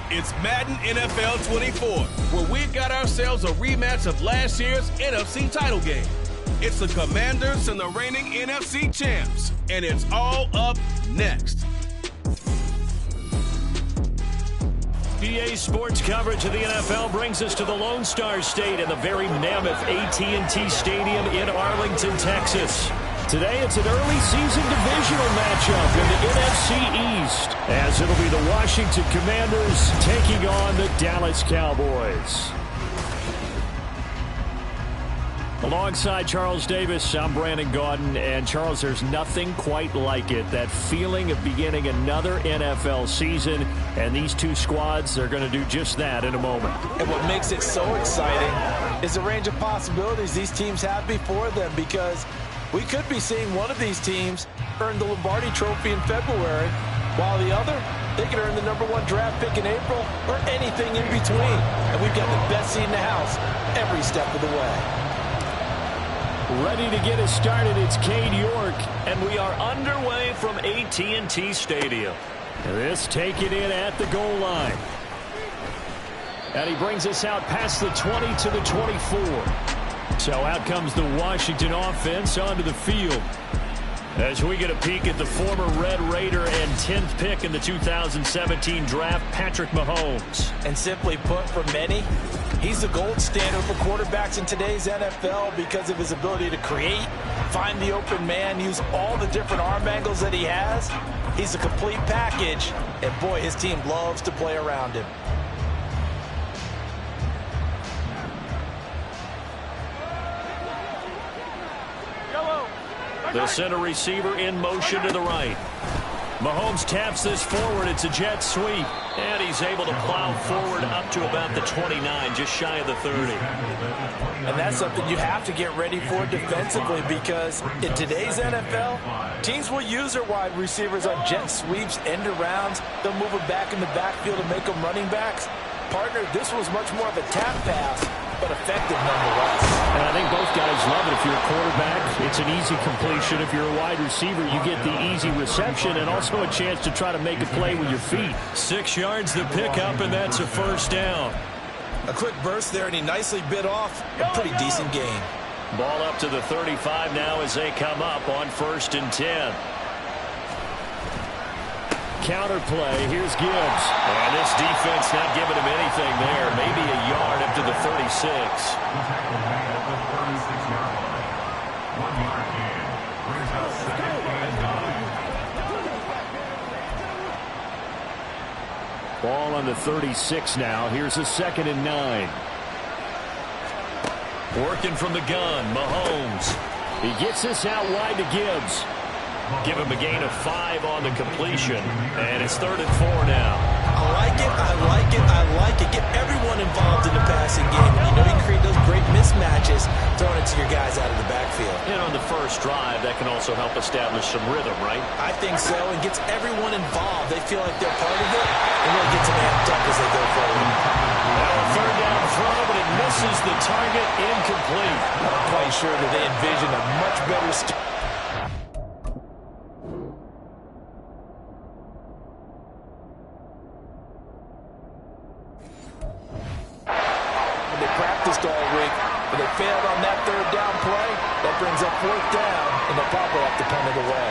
It's Madden NFL 24, where we've got ourselves a rematch of last year's NFC title game. It's the Commanders and the reigning NFC champs, and it's all up next. PA Sports coverage of the NFL brings us to the Lone Star State and the very mammoth AT&T Stadium in Arlington, Texas. Today, it's an early season divisional matchup in the NFC East, as it'll be the Washington Commanders taking on the Dallas Cowboys. Alongside Charles Davis, I'm Brandon Gaudin, and Charles, there's nothing quite like it. That feeling of beginning another NFL season, and these two squads are going to do just that in a moment. And what makes it so exciting is the range of possibilities these teams have before them, because we could be seeing one of these teams earn the Lombardi Trophy in February, while the other, they could earn the #1 draft pick in April, or anything in between. And we've got the best seat in the house every step of the way. Ready to get us started, it's Cade York, and we are underway from AT&T Stadium. This taken in at the goal line. And he brings us out past the 20 to the 24. So out comes the Washington offense onto the field. As we get a peek at the former Red Raider and 10th pick in the 2017 draft, Patrick Mahomes. And simply put, for many, he's the gold standard for quarterbacks in today's NFL because of his ability to create, find the open man, use all the different arm angles that he has. He's a complete package, and boy, his team loves to play around him. The center receiver in motion to the right. Mahomes taps this forward. It's a jet sweep. And he's able to plow forward up to about the 29, just shy of the 30. And that's something you have to get ready for defensively, because in today's NFL, teams will use their wide receivers on jet sweeps, end arounds. They'll move them back in the backfield and make them running backs. Partner, this was much more of a tap pass, but effective nonetheless. And I think both guys love it. If you're a quarterback, it's an easy completion. If you're a wide receiver, you get the easy reception and also a chance to try to make a play with your feet. 6 yards the pickup, and that's a first down. A quick burst there, and he nicely bit off a pretty decent gain. Ball up to the 35 now as they come up on 1st and 10. Counter play. Here's Gibbs. And this defense not giving him anything there. Maybe a yard up to the 36. Ball on the 36 now. Here's a 2nd and 9. Working from the gun, Mahomes. He gets this out wide to Gibbs. Give him a gain of 5 on the completion. And it's 3rd and 4 now. I like it, I like it, I like it. Get everyone involved in the passing game. You know you can create those great mismatches, throwing it to your guys out of the backfield. And on the first drive, that can also help establish some rhythm, right? I think so, and gets everyone involved. They feel like they're part of it, and really gets them amped up as they go forward. Now a 3rd down throw, but it misses the target, incomplete. I'm quite sure that they envision a much better start. All week, but they failed on that 3rd down play. That brings up 4th down, and they'll probably have to punt it away.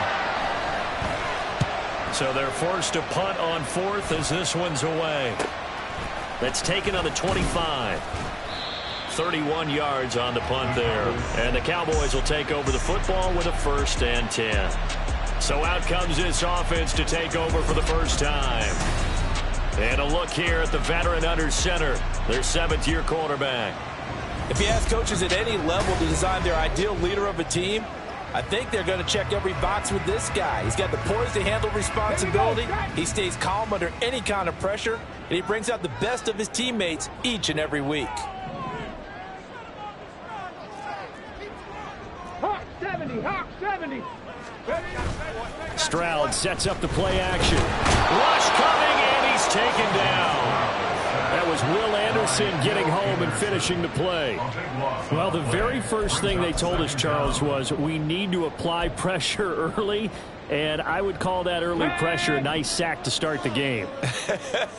So they're forced to punt on 4th as this one's away. That's taken on the 25. 31 yards on the punt there. And the Cowboys will take over the football with a 1st and 10. So out comes this offense to take over for the first time. And a look here at the veteran under center, their 7th-year quarterback. If you ask coaches at any level to design their ideal leader of a team, I think they're going to check every box with this guy. He's got the poise to handle responsibility. He stays calm under any kind of pressure, and he brings out the best of his teammates each and every week. Hawk 70, Hawk 70. Stroud sets up the play action. Rush coming, and he's taken down. That was Will Anderson success in getting home and finishing the play. Well, the very first thing they told us, Charles, was we need to apply pressure early, and I would call that early pressure a nice sack to start the game.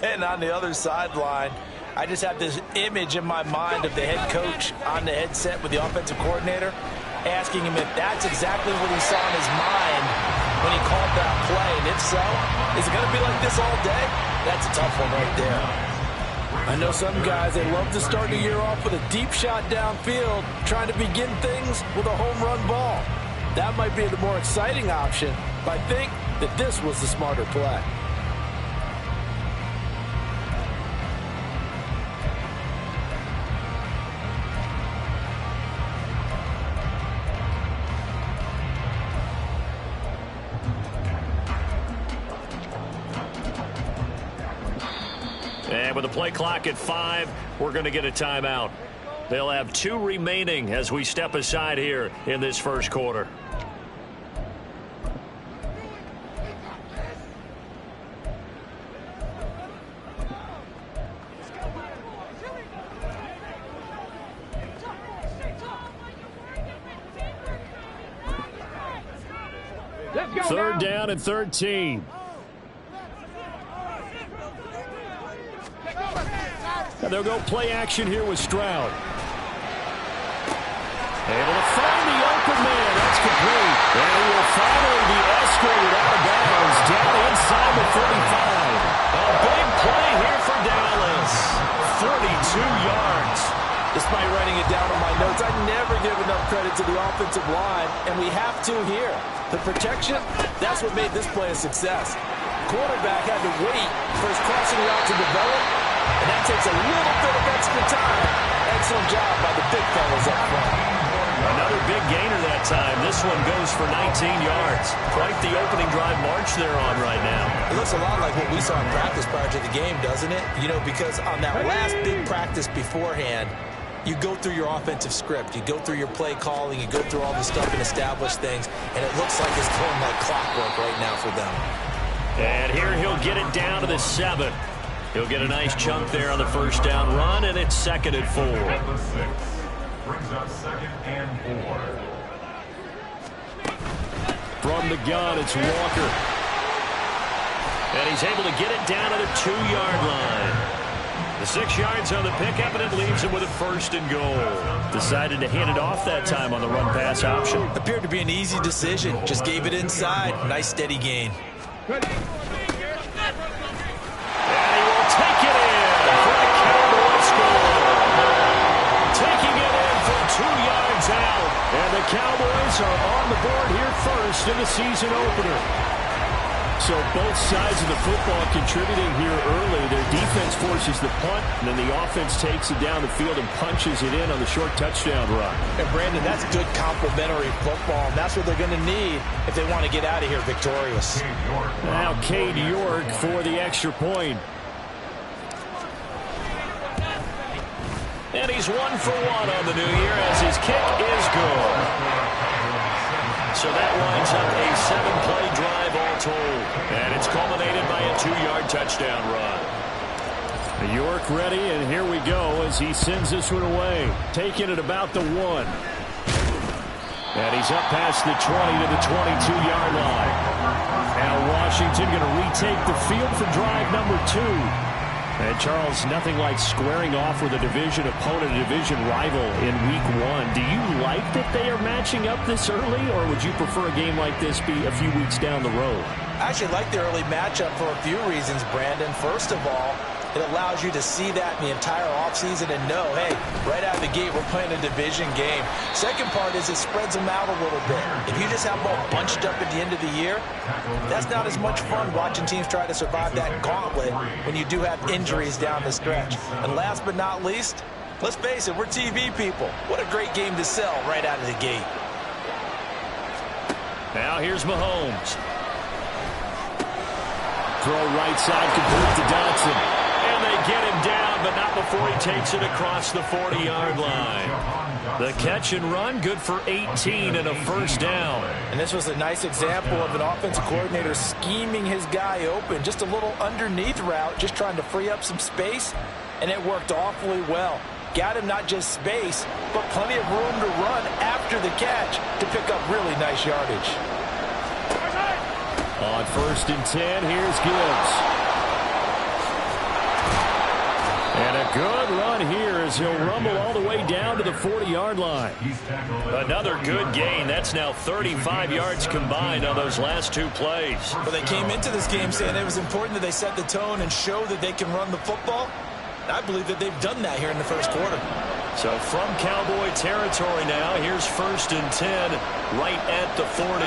And on the other sideline, I just have this image in my mind of the head coach on the headset with the offensive coordinator asking him if that's exactly what he saw in his mind when he called that play. And if so, is it going to be like this all day? That's a tough one right there. I know some guys, they love to start the year off with a deep shot downfield, trying to begin things with a home run ball. That might be the more exciting option, but I think that this was the smarter play. And with the play clock at 5, we're going to get a timeout. They'll have 2 remaining as we step aside here in this first quarter. Third down and 13. And they'll go play action here with Stroud. Able to find the open man. That's complete. And he will finally be escorted out of bounds down inside the 45. A big play here for Dallas. 42 yards. Despite writing it down on my notes, I never give enough credit to the offensive line, and we have to here. The protection, that's what made this play a success. Quarterback had to wait for his crossing route to develop, and that takes a little bit of extra time. Excellent job by the big fellas up front. Another big gainer that time. This one goes for 19 yards. Quite the opening drive march they're on right now. It looks a lot like what we saw in practice prior to the game, doesn't it? You know, because on that last big practice beforehand, you go through your offensive script. You go through your play calling. You go through all the stuff and establish things. And it looks like it's going like clockwork right now for them. And here he'll get it down to the 7. He'll get a nice chunk there on the first down run, and it's 2nd and 4. Brings up 2nd and 4. From the gun, it's Walker. And he's able to get it down to the 2-yard line. The 6 yards on the pickup, and it leaves him with a 1st and goal. Decided to hand it off that time on the run-pass option. Appeared to be an easy decision. Just gave it inside. Nice, steady gain. And he will take it in for the Cowboys score. Taking it in from 2 yards out. And the Cowboys are on the board here first in the season opener. So both sides of the football contributing here early. Their defense forces the punt, and then the offense takes it down the field and punches it in on the short touchdown run. And Brandon, that's good complementary football, and that's what they're going to need if they want to get out of here victorious. Now Cade York for the extra point. And he's 1 for 1 on the new year as his kick is good. So that winds up a 7-play drive all told. And it's culminated by a 2-yard touchdown run. York ready, and here we go as he sends this one away. Taking it about the 1. And he's up past the 20 to the 22-yard line. Now Washington going to retake the field for drive number 2. And, Charles, nothing like squaring off with a division opponent, a division rival in Week 1. Do you like that they are matching up this early, or would you prefer a game like this be a few weeks down the road? I actually like the early matchup for a few reasons, Brandon. First of all, it allows you to see that in the entire offseason and know, hey, right out of the gate, we're playing a division game. Second part is it spreads them out a little bit. If you just have them all bunched up at the end of the year, that's not as much fun watching teams try to survive that gauntlet when you do have injuries down the stretch. And last but not least, let's face it, we're TV people. What a great game to sell right out of the gate. Now here's Mahomes. Throw right side, complete to Dotson. And they get him down, but not before he takes it across the 40-yard line. The catch and run, good for 18 and a first down. And this was a nice example of an offensive coordinator scheming his guy open. Just a little underneath route, just trying to free up some space, and it worked awfully well. Got him not just space, but plenty of room to run after the catch to pick up really nice yardage. On 1st and 10, here's Gibbs. And a good run here as he'll rumble all the way down to the 40-yard line. Another good gain. That's now 35 yards combined on those last 2 plays. Well, they came into this game saying it was important that they set the tone and show that they can run the football. I believe that they've done that here in the first quarter. So from Cowboy territory now, here's 1st and 10 right at the 40.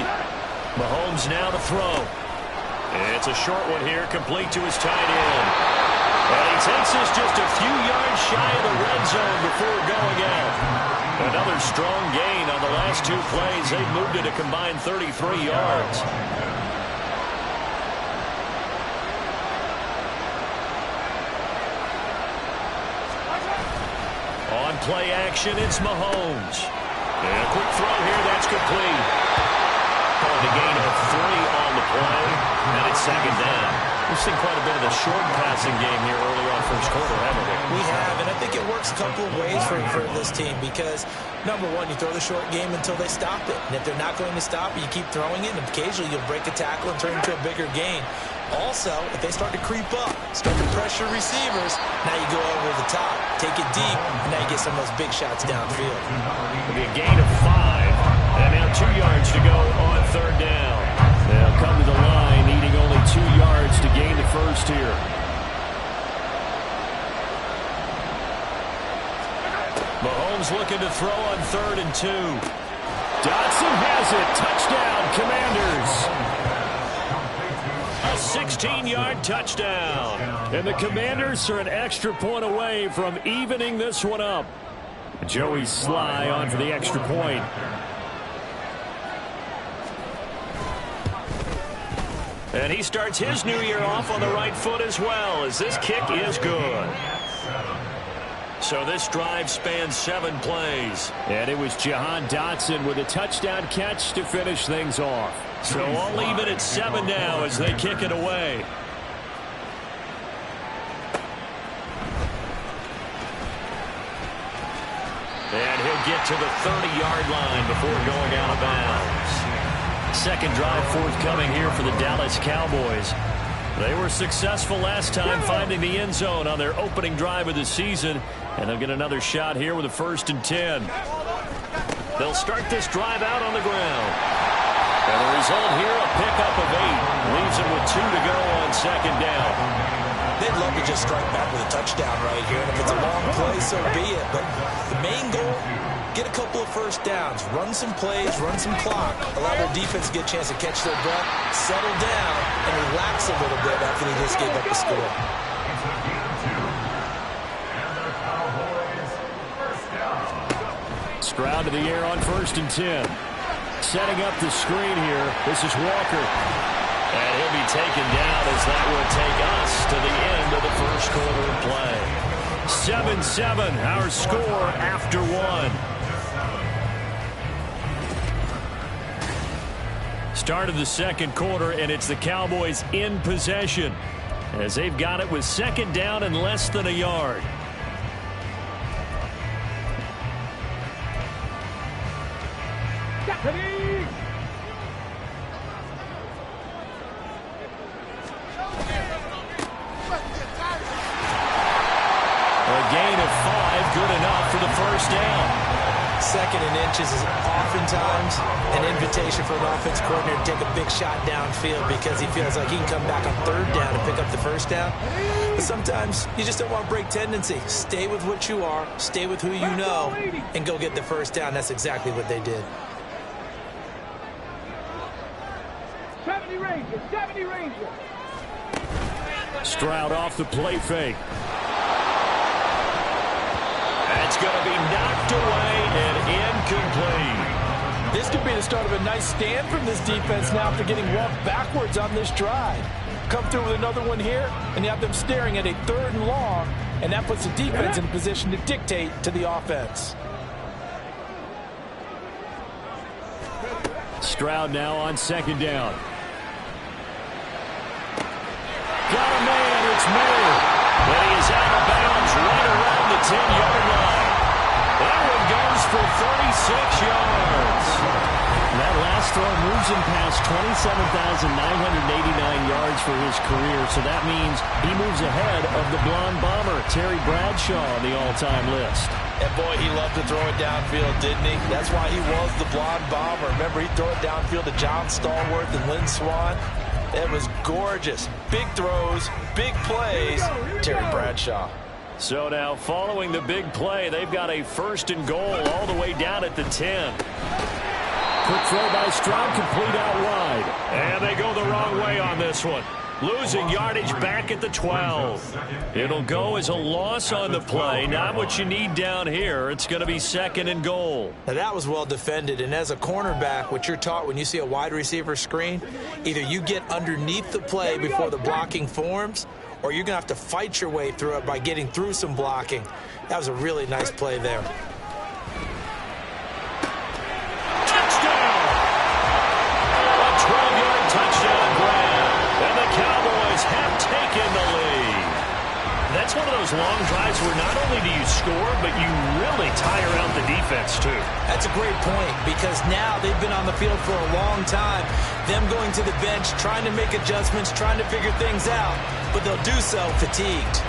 Mahomes now to throw. It's a short one here, complete to his tight end. And he takes this just a few yards shy of the red zone before going out. Another strong gain on the last 2 plays. They've moved it a combined 33 yards. On play action, it's Mahomes. And a quick throw here, that's complete. Calling a gain of 3 on the play, and it's 2nd down. We've seen quite a bit of the short passing game here early on first quarter, haven't we? We have, and I think it works a couple of ways for this team because, number one, you throw the short game until they stop it. And if they're not going to stop it, you keep throwing it, and occasionally you'll break a tackle and turn it into a bigger gain. Also, if they start to creep up, start to pressure receivers, now you go over the top, take it deep, and now you get some of those big shots downfield. It'll be a gain of 5, and now 2 yards to go on 3rd down. They'll come to the line, needing only 2 yards to gain the first here. Mahomes looking to throw on 3rd and 2. Dotson has it. Touchdown, Commanders. A 16-yard touchdown. And the Commanders are an extra point away from evening this one up. Joey Sly on for the extra point. And he starts his new year off on the right foot as well, as this kick is good. So this drive spans 7 plays. And it was Jahan Dotson with a touchdown catch to finish things off. So I'll leave it at 7 now as they kick it away. And he'll get to the 30-yard line before going out of bounds. 2nd drive forthcoming here for the Dallas Cowboys. They were successful last time finding the end zone on their opening drive of the season, and they'll get another shot here with a 1st and 10. They'll start this drive out on the ground. And the result here, a pickup of 8. Leaves them with 2 to go on 2nd down. They'd love to just strike back with a touchdown right here, and if it's a long play, so be it. But the main goal, get a couple of first downs, run some plays, run some clock, allow their defense to get a chance to catch their breath, settle down, and relax a little bit after they just gave up the score. Stroud to the air on 1st and 10. Setting up the screen here. This is Walker. And he'll be taken down as that will take us to the end of the first quarter of play. 7-7, our score after 1. Start of the 2nd quarter, and it's the Cowboys in possession as they've got it with 2nd down and less than a yard. Second and inches is oftentimes an invitation for an offense coordinator to take a big shot downfield because he feels like he can come back on 3rd down and pick up the 1st down. But sometimes you just don't want to break tendency. Stay with what you are, stay with who you know, and go get the 1st down. That's exactly what they did. 70 Rangers, 70 Rangers. Stroud off the play fake. It's going to be knocked away and incomplete. This could be the start of a nice stand from this defense now after getting walked backwards on this drive. Come through with another one here, and you have them staring at a 3rd and long and that puts the defense in a position to dictate to the offense. Stroud now on second down. Got a man, it's May. But he is out of bounds right around the 10-yard line. That one goes for 36 yards. That last throw moves him past 27,989 yards for his career, so that means he moves ahead of the blonde bomber, Terry Bradshaw, on the all-time list. And boy, he loved to throw it downfield, didn't he? That's why he was the blonde bomber. Remember, he'd throw it downfield to John Stallworth and Lynn Swann. It was gorgeous. Big throws, big plays. Terry Bradshaw. So now, following the big play, they've got a first and goal all the way down at the 10. Quick throw by Stroud, complete out wide. And they go the wrong way on this one. Losing yardage back at the 12. It'll go as a loss on the play. Not what you need down here. It's going to be second and goal. Now that was well defended, and as a cornerback, what you're taught when you see a wide receiver screen, either you get underneath the play before the blocking forms, or you're going to have to fight your way through it by getting through some blocking. That was a really nice play there. Touchdown! A 12-yard touchdown grab. And the Cowboys have taken the lead. That's one of those long drives where not only do you score, but you really tire out the defense, too. That's a great point, because now they've been on the field for a long time. Them going to the bench, trying to make adjustments, trying to figure things out, but they'll do so fatigued.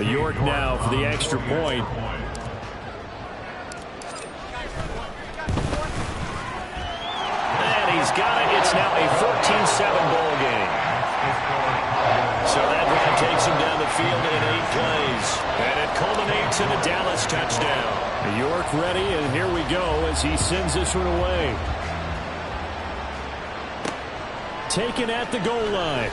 York now for the extra point. And he's got it. It's now a 14-7 ball game. So that drive takes him down the field in 8 plays. And it culminates in a Dallas touchdown. York ready, and here we go as he sends this one away. Taken at the goal line.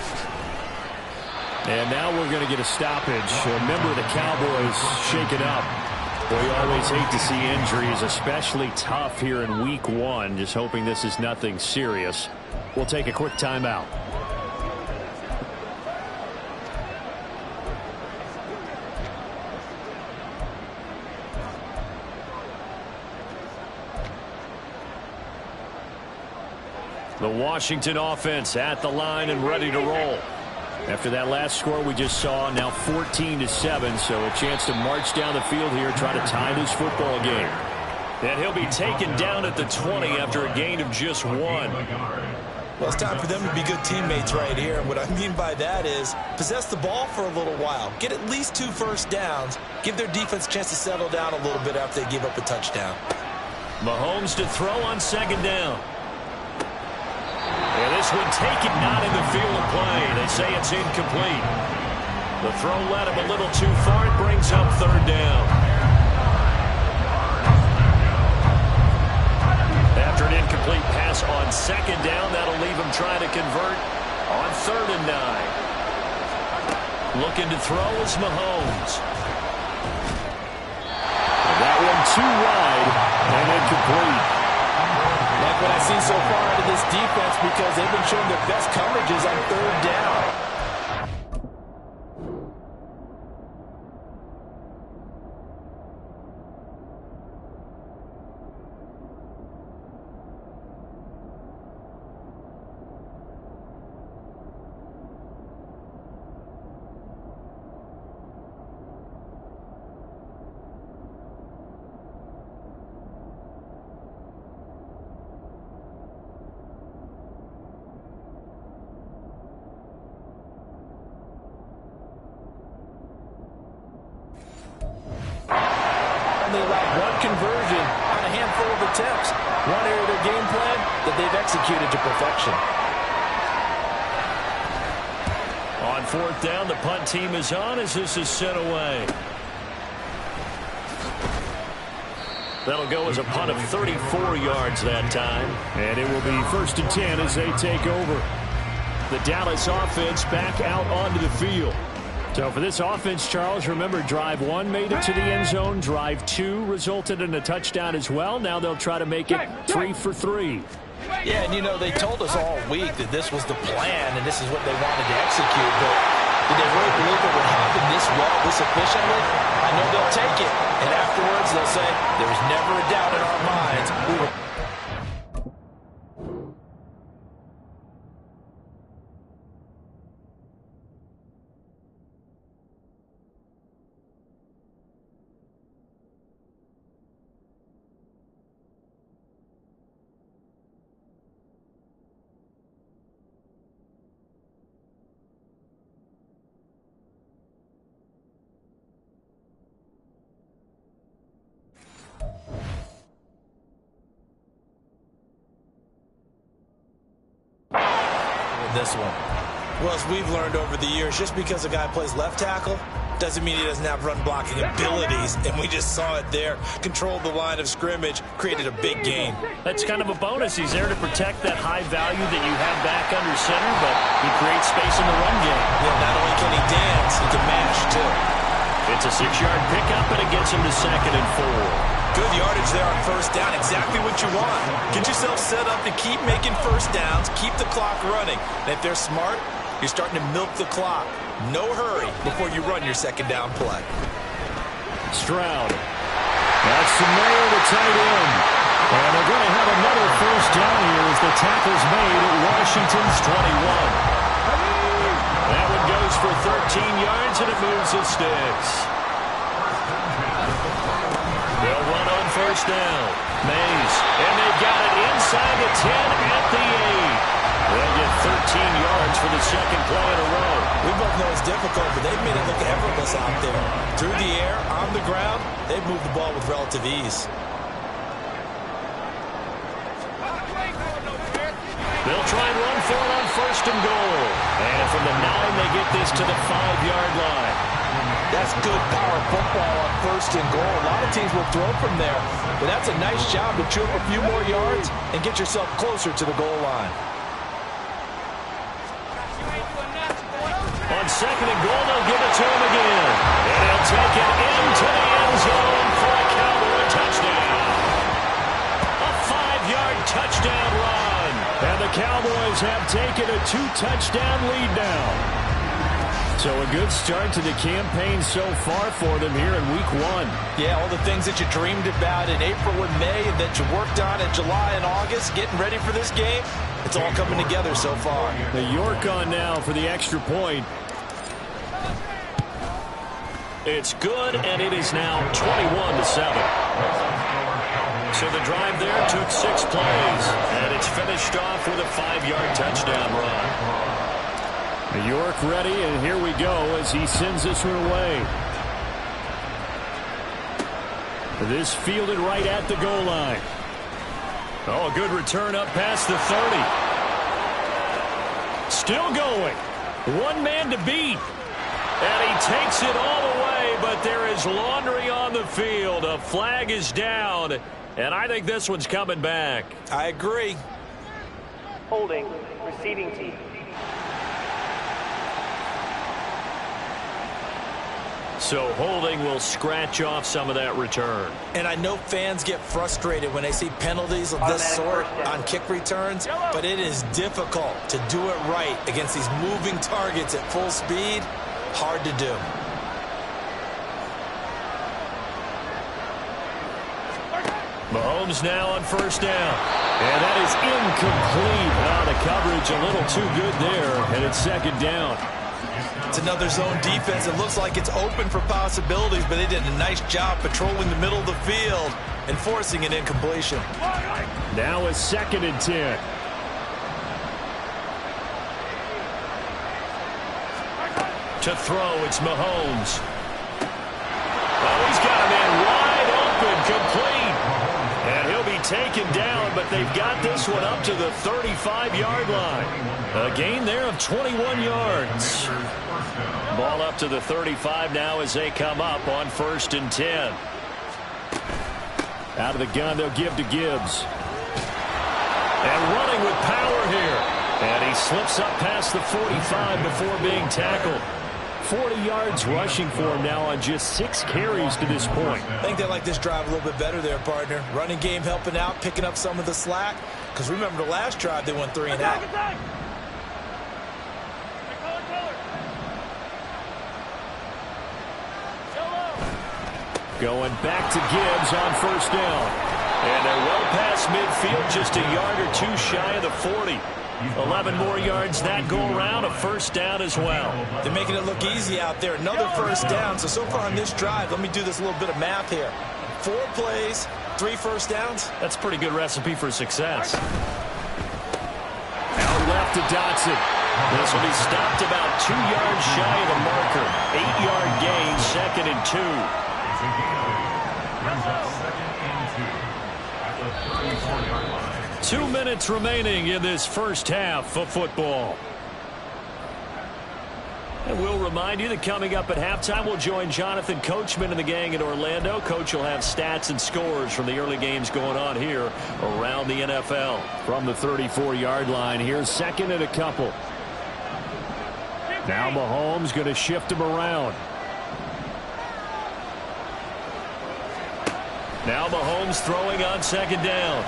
And now we're going to get a stoppage. A member of the Cowboys shaken up. We always hate to see injuries, especially tough here in week 1. Just hoping this is nothing serious. We'll take a quick timeout. The Washington offense at the line and ready to roll. After that last score we just saw, now 14-7, so a chance to march down the field here, try to tie this football game. And he'll be taken down at the 20 after a gain of just 1. Well, it's time for them to be good teammates right here. And what I mean by that is possess the ball for a little while. Get at least 2 first downs. Give their defense a chance to settle down a little bit after they give up a touchdown. Mahomes to throw on second down. And this one taken not in the field of play. They say it's incomplete. The throw led him a little too far. It brings up third down. After an incomplete pass on second down, that'll leave him trying to convert on 3rd and 9. Looking to throw is Mahomes. And that one too wide and incomplete. Like what I've seen so far out of this defense, because they've been showing their best coverages on 3rd down. only allowed one conversion on a handful of attempts. One area of their game plan that they've executed to perfection. On fourth down, the punt team is on as this is sent away. That'll go as a punt of 34 yards that time. And it will be 1st and 10 as they take over. The Dallas offense back out onto the field. So for this offense, Charles, remember, drive 1 made it to the end zone. Drive 2 resulted in a touchdown as well. Now they'll try to make it 3 for 3. Yeah, and you know, they told us all week that this was the plan and this is what they wanted to execute. But did they really believe it would happen this well, this efficiently? I know they'll take it. And afterwards, they'll say, there was never a doubt in our minds. We were this one. Well, as we've learned over the years, just because a guy plays left tackle doesn't mean he doesn't have run blocking abilities, and we just saw it there. Controlled the line of scrimmage, created a big gain. That's kind of a bonus. He's there to protect that high value that you have back under center, but he creates space in the run game. Yeah, not only can he dance, he can mash, too. It's a 6-yard pickup, and it gets him to 2nd and 4. Good yardage there on first down. Exactly what you want. Get yourself set up to keep making first downs, keep the clock running. And if they're smart, you're starting to milk the clock. No hurry before you run your second down play. Stroud. That's the nail to tight end. And they're going to have another first down here as the tackle's made at Washington's 21. That one goes for 13 yards, and it moves the sticks. They'll run on first down. Mays, and they've got it inside the 10 at the 8. They'll get 13 yards for the second play in a row. We both know it's difficult, but they've made it look effortless out there. Through the air, on the ground, they've moved the ball with relative ease. They'll try and run for it on 1st and goal. And from the 9, they get this to the 5-yard line. That's good power football on 1st and goal. A lot of teams will throw from there, but that's a nice job to chew up a few more yards and get yourself closer to the goal line. On 2nd and goal, they'll give it to him again. And he'll take it into the end zone for a Cowboy touchdown. A 5-yard touchdown run. And the Cowboys have taken a 2-touchdown lead now. So a good start to the campaign so far for them here in Week 1. Yeah, all the things that you dreamed about in April and May and that you worked on in July and August, getting ready for this game, it's all coming together so far. The York on now for the extra point. It's good, and it is now 21-7. So the drive there took 6 plays, and it's finished off with a 5-yard touchdown run. York ready, and here we go as he sends this one away. This fielded right at the goal line. Oh, a good return up past the 30. Still going. One man to beat. And he takes it all the way, but there is laundry on the field. A flag is down, and I think this one's coming back. I agree. Holding, receiving team. So holding will scratch off some of that return. And I know fans get frustrated when they see penalties of this sort on kick returns, but it is difficult to do it right against these moving targets at full speed. Hard to do. Mahomes now on first down. And that is incomplete. The coverage a little too good there, and it's 2nd down. It's another zone defense. It looks like it's open for possibilities, but they did a nice job patrolling the middle of the field and forcing an incompletion. Now it's 2nd and 10. To throw, it's Mahomes. Oh, he's got a man wide open. taken down, but they've got this one up to the 35-yard line. A gain there of 21 yards. Ball up to the 35 now as they come up on 1st and 10. Out of the gun, they'll give to Gibbs. And running with power here. And he slips up past the 45 before being tackled. 40 yards rushing for him now on just 6 carries to this point. I think they like this drive a little bit better there, partner. Running game helping out, picking up some of the slack. Because remember the last drive, they went 3 and out. Going back to Gibbs on 1st down. And they're well past midfield, just a yard or 2 shy of the 40. 11 more yards that go around, a 1st down as well. They're making it look easy out there. Another 1st down. So far on this drive, let me do this little bit of math here. 4 plays, 3 1st downs. That's a pretty good recipe for success. Out left to Dotson. This will be stopped about 2 yards shy of the marker. 8-yard gain, 2nd and 2. Brings up 2nd and 2 at the 34-yard line. 2 minutes remaining in this first half of football. And we'll remind you that coming up at halftime, we'll join Jonathan Coachman and the gang in Orlando. Coach will have stats and scores from the early games going on here around the NFL. From the 34-yard line, here's 2nd and a couple. Now Mahomes going to shift him around. Now Mahomes throwing on 2nd down.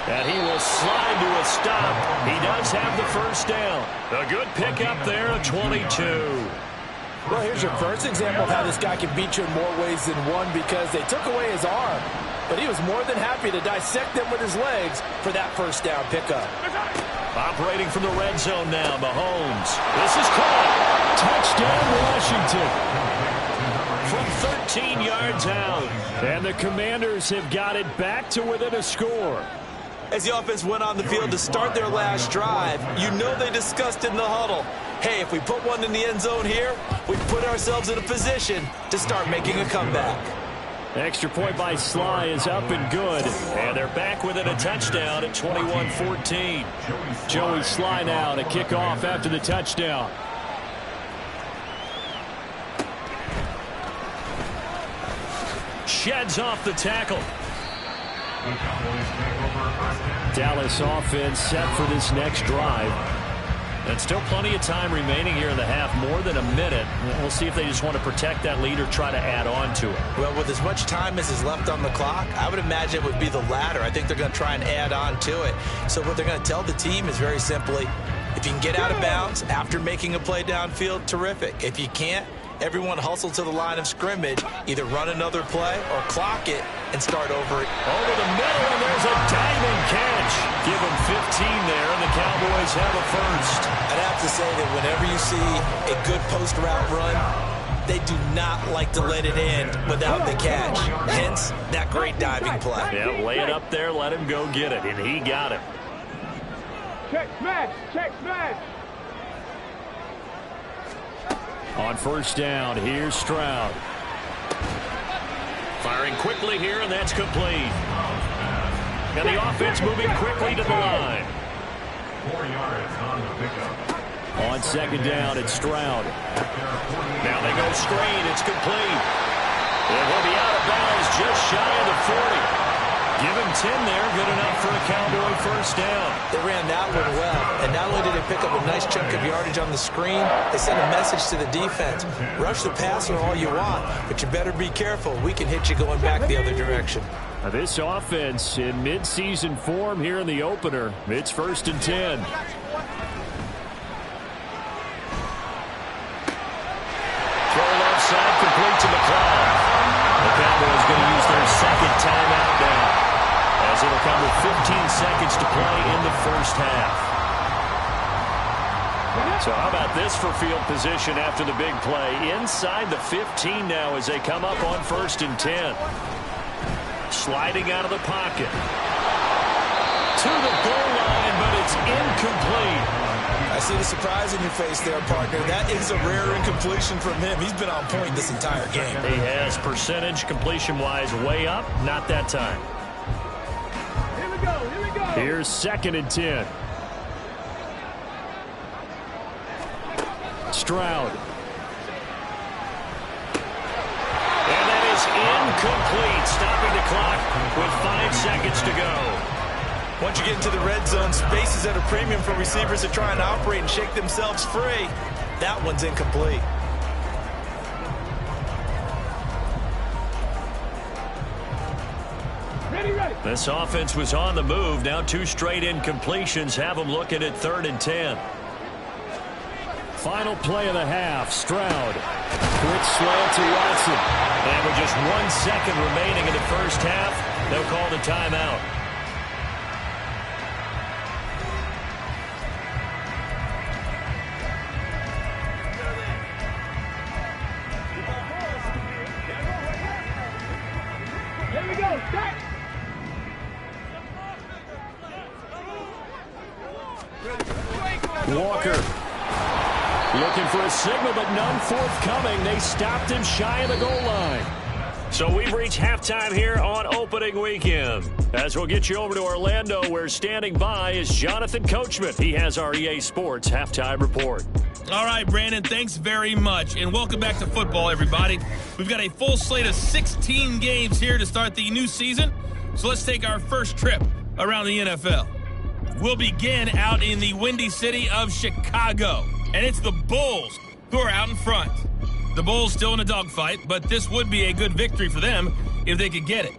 And he will slide to a stop. He does have the 1st down. A good pickup there, a 22. Well, here's your first example of how this guy can beat you in more ways than one, because they took away his arm, but he was more than happy to dissect them with his legs for that 1st down pickup. Operating from the red zone now, Mahomes. This is caught. Touchdown, Washington. From 13 yards out. And the Commanders have got it back to within a score. As the offense went on the field to start their last drive, you know they discussed in the huddle, hey, if we put one in the end zone here, we put ourselves in a position to start making a comeback. Extra point by Sly is up and good. And they're back within a touchdown at 21-14. Joey Sly now to kick off after the touchdown. Sheds off the tackle. Dallas offense set for this next drive. And still plenty of time remaining here in the half, more than a minute. We'll see if they just want to protect that lead or try to add on to it. Well, with as much time as is left on the clock, I would imagine it would be the latter. I think they're going to try and add on to it. So what they're going to tell the team is very simply, if you can get out of bounds after making a play downfield, terrific. If you can't, everyone hustle to the line of scrimmage, either run another play or clock it and start over it. Over the middle, and there's a diving catch. Give them 15 there, and the Cowboys have a 1st. I'd have to say that whenever you see a good post route run, they do not like to let it end without the catch. Hence, that great diving play. Yeah, lay it up there, let him go get it, and he got it. Check smash, check smash. On 1st down, here's Stroud. Firing quickly here, and that's complete. And the offense moving quickly to the line. 4 yards on the pickup. On 2nd down, it's Stroud. Now they go screen. It's complete. It will be out of bounds just shy of the 40. Give him 10 there. Good enough for a Cowboy 1st down. They ran that one well. And not only did they pick up a nice chunk of yardage on the screen, they sent a message to the defense. Rush the passer all you want, but you better be careful. We can hit you going back the other direction. Now this offense in mid-season form here in the opener. It's 1st and 10. Throw left side, complete to McLeod. The Cowboys going to use their 2nd timeout now, as it'll come with 15 seconds to play in the 1st half. So how about this for field position after the big play? Inside the 15 now as they come up on 1st and 10. Sliding out of the pocket. To the goal line, but it's incomplete. I see the surprise in your face there, partner. That is a rare incompletion from him. He's been on point this entire game. He has percentage completion-wise way up. Not that time. Here we go. Here we go. Here's 2nd and 10. Stroud. And that is incomplete, stopping the clock with 5 seconds to go. Once you get into the red zone, space is at a premium for receivers that try and operate and shake themselves free. That one's incomplete. Ready, ready. This offense was on the move. Now 2 straight incompletions have them looking at 3rd and 10. Final play of the half. Stroud. Quick slant to Watson. And with just 1 second remaining in the first half, they'll call the timeout. Here we go. Start. Walker. Looking for a signal, but none forthcoming. They stopped him shy of the goal line. So we've reached halftime here on opening weekend. As we'll get you over to Orlando, where standing by is Jonathan Coachman. He has our EA Sports halftime report. All right, Brandon, thanks very much. And welcome back to football, everybody. We've got a full slate of 16 games here to start the new season. So let's take our first trip around the NFL. We'll begin out in the windy city of Chicago. And it's the Bulls who are out in front. The Bulls still in a dogfight, but this would be a good victory for them if they could get it.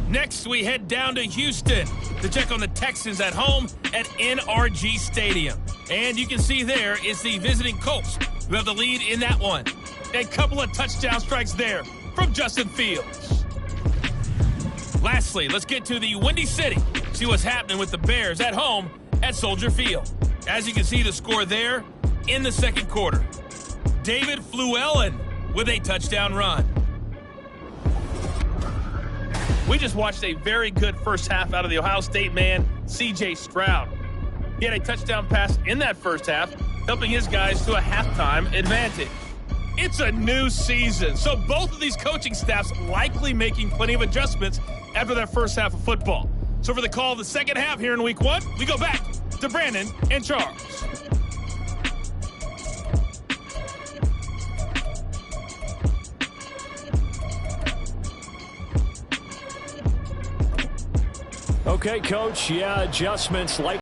Next, we head down to Houston to check on the Texans at home at NRG Stadium. And you can see there it's the visiting Colts who have the lead in that one. A couple of touchdown strikes there from Justin Fields. Lastly, let's get to the Windy City, see what's happening with the Bears at home at Soldier Field. As you can see, the score there in the second quarter. David Fluellen with a touchdown run. We just watched a very good first half out of the Ohio State man, C.J. Stroud. He had a touchdown pass in that first half, helping his guys to a halftime advantage. It's a new season, so both of these coaching staffs likely making plenty of adjustments after their first half of football. So for the call of the second half here in week 1, we go back to Brandon and Charles. Okay, Coach. Yeah, adjustments like